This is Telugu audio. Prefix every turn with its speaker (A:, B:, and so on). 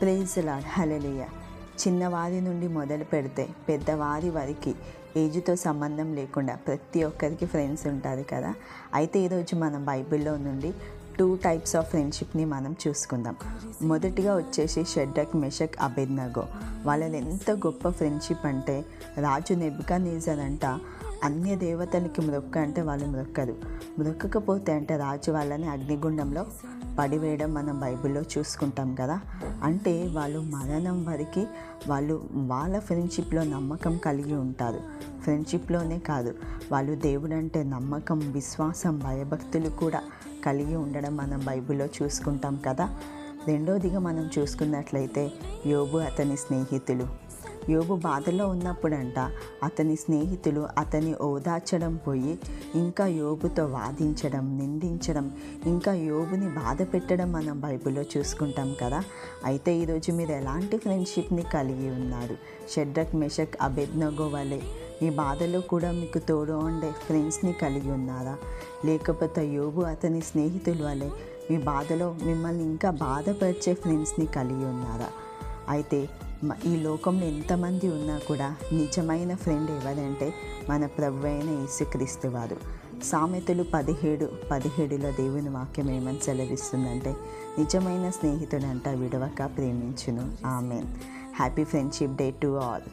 A: Praise the Lord. హల్లెలూయా. చిన్నవారి నుండి మొదలు పెడితే పెద్దవారి వరకు ఏజ్తో సంబంధం లేకుండా ప్రతి ఒక్కరికి ఫ్రెండ్స్ ఉంటుంది కదా. అయితే ఈరోజు మనం బైబిల్లో నుండి 2 టైప్స్ ఆఫ్ ఫ్రెండ్షిప్ని మనం చూసుకుందాం. మొదటిగా వచ్చేసి షడ్రక్, మెషక్, అబేద్నగో. వాళ్ళది ఎంత గొప్ప ఫ్రెండ్షిప్ అంటే, రాజు నెబుకద్నెజర్ అంట అన్య దేవతలకి మొక్క అంటే వాళ్ళు మొక్కకపోతే అంటే రాజు వాళ్ళని అగ్నిగుండంలో పడివేయడం మనం బైబిల్లో చూసుకుంటాం కదా. అంటే వాళ్ళు మరణం వరకు వాళ్ళ ఫ్రెండ్షిప్లో నమ్మకం కలిగి ఉంటారు. ఫ్రెండ్షిప్లోనే కాదు, వాళ్ళు దేవుడు అంటే నమ్మకం, విశ్వాసం, భయభక్తులు కూడా కలిగి ఉండడం మనం బైబిల్లో చూసుకుంటాం కదా. రెండోదిగా మనం చూసుకున్నట్లయితే యోబు, అతని స్నేహితులు. యోబు బాధలో ఉన్నప్పుడంట అతని స్నేహితులు అతన్ని ఓదార్చడం పోయి ఇంకా యోబుతో వాదించడం, నిందించడం, ఇంకా యోబుని బాధ పెట్టడం మనం బైబిల్లో చూసుకుంటాం కదా. అయితే ఈరోజు మీరు ఎలాంటి ఫ్రెండ్షిప్ని కలిగి ఉన్నారు? షడ్రక్, మెషక్, అబేద్నగో వలె మీ బాధలో కూడా మీకు తోడు ఉండే ఫ్రెండ్స్ని కలిగి ఉన్నారా? లేకపోతే యోబు అతని స్నేహితుల వలె మీ బాధలో మిమ్మల్ని ఇంకా బాధపరిచే ఫ్రెండ్స్ని కలిగి ఉన్నారా? అయితే ఈ లోకంలో ఎంతమంది ఉన్నా కూడా నిజమైన ఫ్రెండ్ ఎవరంటే మన ప్రభు అయిన యేసుక్రీస్తు వారు. సామెతలు 17:17లో దేవుని వాక్యం ఏమని సెలవిస్తుందంటే, నిజమైన స్నేహితుడంట విడవక ప్రేమించును. Amen. Happy friendship day to all.